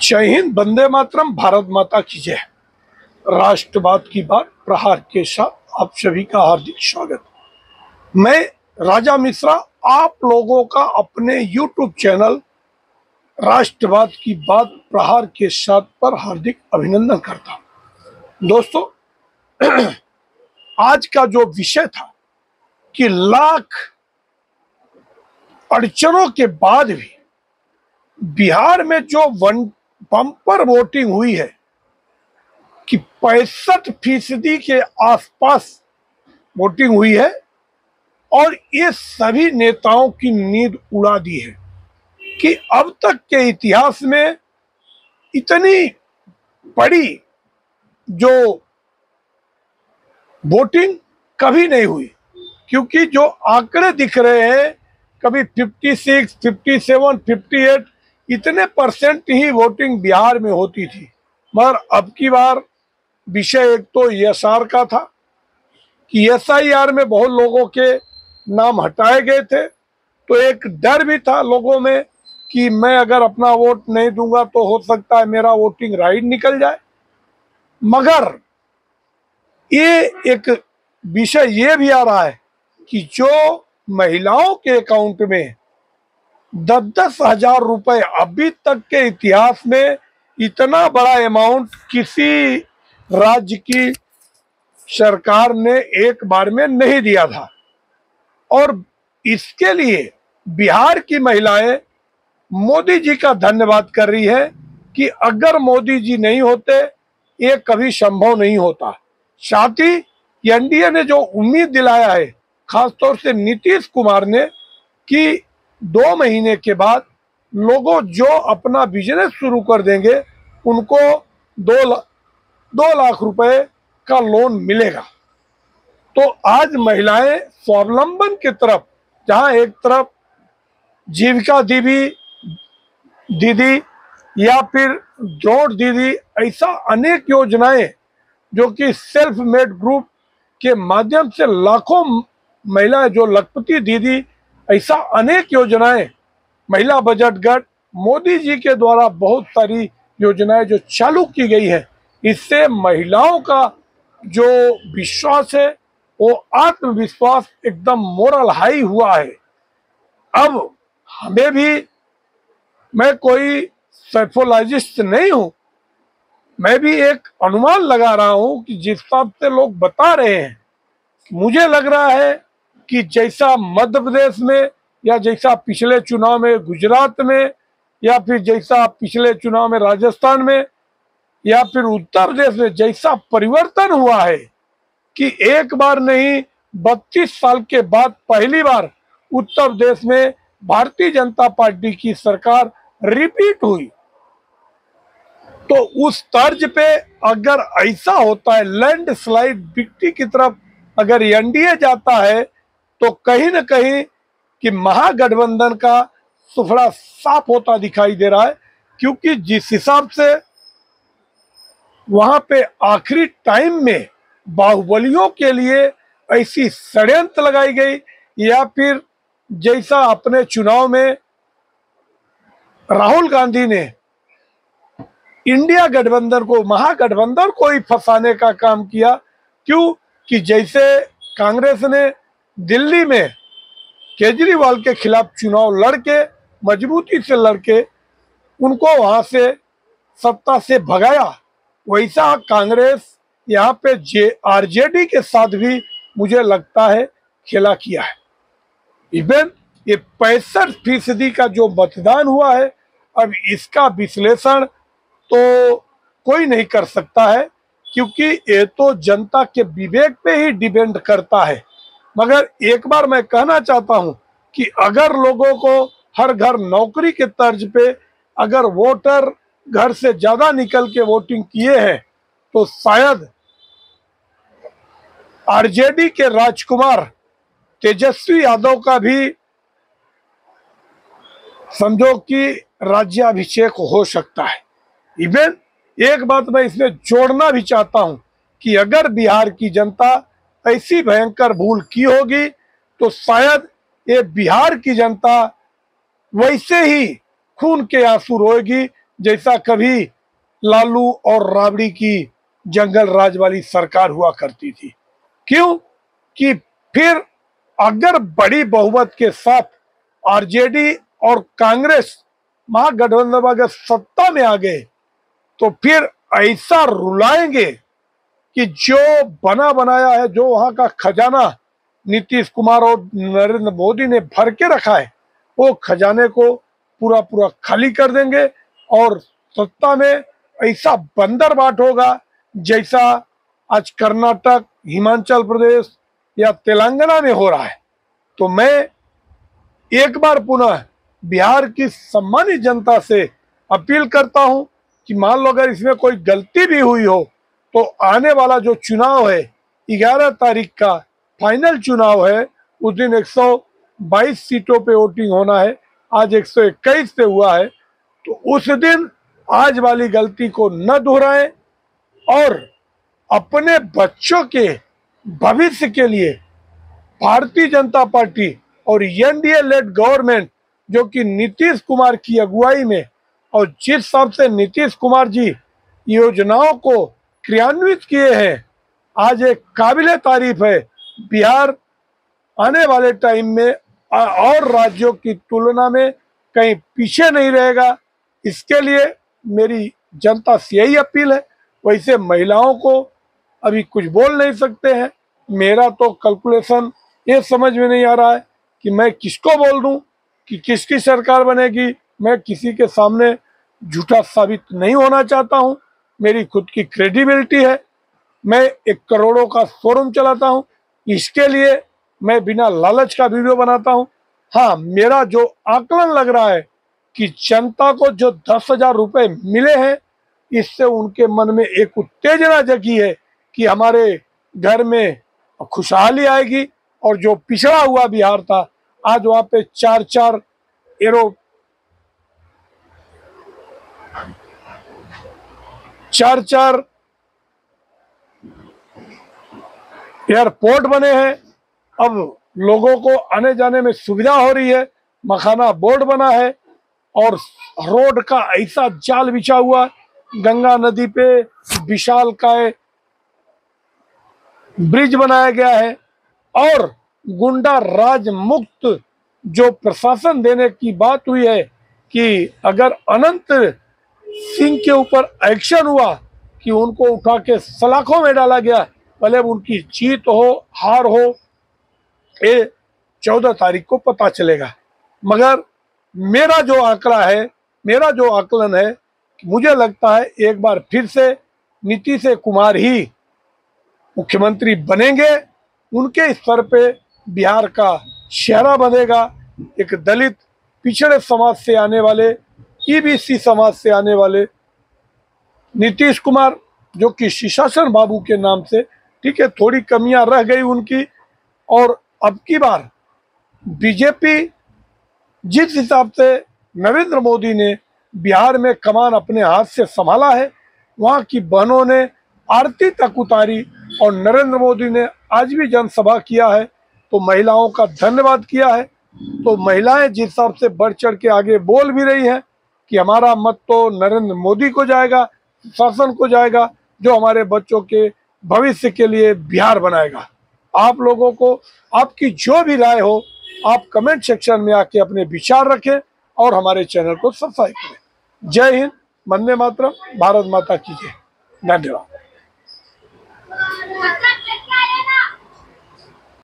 जय हिंद, वंदे मातरम, भारत माता की जय। राष्ट्रवाद की बात प्रहार के साथ आप सभी का हार्दिक स्वागत। मैं राजा मिश्रा आप लोगों का अपने YouTube चैनल राष्ट्रवाद की बात प्रहार के साथ पर हार्दिक अभिनंदन करता हूं। दोस्तों, आज का जो विषय था कि लाख अड़चनों के बाद भी बिहार में जो बम्पर वोटिंग हुई है कि 65% के आसपास वोटिंग हुई है और ये सभी नेताओं की नींद उड़ा दी है कि अब तक के इतिहास में इतनी बड़ी जो वोटिंग कभी नहीं हुई, क्योंकि जो आंकड़े दिख रहे हैं कभी 56, 57, 58 इतने परसेंट ही वोटिंग बिहार में होती थी। मगर अब की बार विषय एक तो एसआर का था कि एसआईआर में बहुत लोगों के नाम हटाए गए थे, तो एक डर भी था लोगों में कि मैं अगर अपना वोट नहीं दूंगा तो हो सकता है मेरा वोटिंग राइट निकल जाए। मगर ये एक विषय ये भी आ रहा है कि जो महिलाओं के अकाउंट में 10-10 हजार रुपए अभी तक के इतिहास में इतना बड़ा अमाउंट किसी राज्य की सरकार ने एक बार में नहीं दिया था। और इसके लिए बिहार की महिलाएं मोदी जी का धन्यवाद कर रही है कि अगर मोदी जी नहीं होते ये कभी संभव नहीं होता। साथ ही एनडीए ने जो उम्मीद दिलाया है, खासतौर से नीतीश कुमार ने, कि 2 महीने के बाद लोगों जो अपना बिजनेस शुरू कर देंगे उनको 2 लाख रुपए का लोन मिलेगा। तो आज महिलाएं स्वावलंबन की तरफ, जहां एक तरफ जीविका दीदी या फिर द्रोण दीदी, ऐसा अनेक योजनाएं जो कि सेल्फ मेड ग्रुप के माध्यम से लाखों महिलाएं, जो लखपति दीदी, ऐसा अनेक योजनाएं, महिला बचत गट, मोदी जी के द्वारा बहुत सारी योजनाएं जो चालू की गई है, इससे महिलाओं का जो विश्वास है वो आत्मविश्वास एकदम मोरल हाई हुआ है। अब हमें भी, मैं कोई साइकोलॉजिस्ट नहीं हूं, मैं भी एक अनुमान लगा रहा हूं कि जिस हिसाब से लोग बता रहे हैं, मुझे लग रहा है कि जैसा मध्य प्रदेश में, या जैसा पिछले चुनाव में गुजरात में, या फिर जैसा पिछले चुनाव में राजस्थान में, या फिर उत्तर प्रदेश में जैसा परिवर्तन हुआ है कि एक बार नहीं 32 साल के बाद पहली बार उत्तर प्रदेश में भारतीय जनता पार्टी की सरकार रिपीट हुई, तो उस तर्ज पे अगर ऐसा होता है, लैंडस्लाइड विक्ट्री की तरफ अगर एनडीए जाता है, तो कहीं न कहीं कि महागठबंधन का सुफड़ा साफ होता दिखाई दे रहा है। क्योंकि जिस हिसाब से वहां पे आखिरी टाइम में बाहुबलियों के लिए ऐसी षड्यंत्र लगाई गई, या फिर जैसा अपने चुनाव में राहुल गांधी ने इंडिया गठबंधन को, महागठबंधन को ही फंसाने का काम किया। क्यों कि जैसे कांग्रेस ने दिल्ली में केजरीवाल के खिलाफ चुनाव लड़के, मजबूती से लड़के उनको वहां से सत्ता से भगाया, वैसा कांग्रेस यहाँ पे आरजेडी के साथ भी मुझे लगता है खेला किया है। इवन ये 65% का जो मतदान हुआ है, अब इसका विश्लेषण तो कोई नहीं कर सकता है, क्योंकि ये तो जनता के विवेक पे ही डिपेंड करता है। मगर एक बार मैं कहना चाहता हूं कि अगर लोगों को हर घर नौकरी के तर्ज पे अगर वोटर घर से ज्यादा निकल के वोटिंग किए हैं, तो शायद आरजेडी के राजकुमार तेजस्वी यादव का भी समझो कि राज्याभिषेक हो सकता है। इवन एक बात मैं इसमें जोड़ना भी चाहता हूं कि अगर बिहार की जनता ऐसी भयंकर भूल की होगी, तो शायद ये बिहार की जनता वैसे ही खून के आंसू रोएगी जैसा कभी लालू और राबड़ी की जंगल राज वाली सरकार हुआ करती थी। क्यों कि फिर अगर बड़ी बहुमत के साथ आरजेडी और कांग्रेस महागठबंधन अगर सत्ता में आ गए तो फिर ऐसा रुलाएंगे कि जो बना बनाया है, जो वहां का खजाना नीतीश कुमार और नरेंद्र मोदी ने भर के रखा है, वो खजाने को पूरा पूरा खाली कर देंगे और सत्ता में ऐसा बंदर बाट होगा जैसा आज कर्नाटक, हिमाचल प्रदेश या तेलंगाना में हो रहा है। तो मैं एक बार पुनः बिहार की सम्मानित जनता से अपील करता हूं कि मान लो अगर इसमें कोई गलती भी हुई हो तो आने वाला जो चुनाव है 11 तारीख का फाइनल चुनाव है, उस दिन 122 सीटों पे वोटिंग होना है, आज 121 पे हुआ है। तो उस दिन आज वाली गलती को न दोहराएं और अपने बच्चों के भविष्य के लिए भारतीय जनता पार्टी और एनडीए लेड गवर्नमेंट, जो कि नीतीश कुमार की अगुवाई में, और जिस हिसाब से नीतीश कुमार जी योजनाओं को क्रियान्वित किए हैं, आज एक काबिले तारीफ है। बिहार आने वाले टाइम में और राज्यों की तुलना में कहीं पीछे नहीं रहेगा। इसके लिए मेरी जनता से यही अपील है। वैसे महिलाओं को अभी कुछ बोल नहीं सकते हैं। मेरा तो कैलकुलेशन ये समझ में नहीं आ रहा है कि मैं किसको बोल दूं कि किसकी सरकार बनेगी। मैं किसी के सामने झूठा साबित नहीं होना चाहता हूं। मेरी खुद की क्रेडिबिलिटी है। मैं 1 करोड़ों का शोरूम चलाता हूं, इसके लिए मैं बिना लालच का वीडियो बनाता हूं। हाँ, मेरा जो आकलन लग रहा है कि जनता को जो 10,000 रुपए मिले हैं, इससे उनके मन में एक उत्तेजना जगी है कि हमारे घर में खुशहाली आएगी। और जो पिछड़ा हुआ बिहार था, आज वहां पे 4-4 एयरपोर्ट बने हैं। अब लोगों को आने जाने में सुविधा हो रही है। मखाना बोर्ड बना है और रोड का ऐसा जाल बिछा हुआ, गंगा नदी पे विशालकाय ब्रिज बनाया गया है और गुंडा राज मुक्त जो प्रशासन देने की बात हुई है कि अगर अनंत सिंह के ऊपर एक्शन हुआ कि उनको उठा के सलाखों में डाला गया, भले उनकी जीत हो हार हो, ये 14 तारीख को पता चलेगा। मगर मेरा जो आंकड़ा है, मेरा जो आकलन है, मुझे लगता है एक बार फिर से नीतीश कुमार ही मुख्यमंत्री बनेंगे। उनके स्तर पे बिहार का चेहरा बनेगा। एक दलित पिछड़े समाज से आने वाले, ईबीसी समाज से आने वाले नीतीश कुमार, जो कि सुशासन बाबू के नाम से, ठीक है, थोड़ी कमियां रह गई उनकी। और अब की बार बीजेपी जिस हिसाब से नरेंद्र मोदी ने बिहार में कमान अपने हाथ से संभाला है, वहां की बहनों ने आरती तक उतारी और नरेंद्र मोदी ने आज भी जनसभा किया है तो महिलाओं का धन्यवाद किया है। तो महिलाएं जिस हिसाब से बढ़ चढ़ के आगे बोल भी रही हैं कि हमारा मत तो नरेंद्र मोदी को जाएगा, शासन को जाएगा, जो हमारे बच्चों के भविष्य के लिए बिहार बनाएगा। आप लोगों को आपकी जो भी राय हो, आप कमेंट सेक्शन में आके अपने विचार रखें और हमारे चैनल को सब्सक्राइब करें। जय हिंद, वंदे मातरम, भारत माता की जय। धन्यवाद।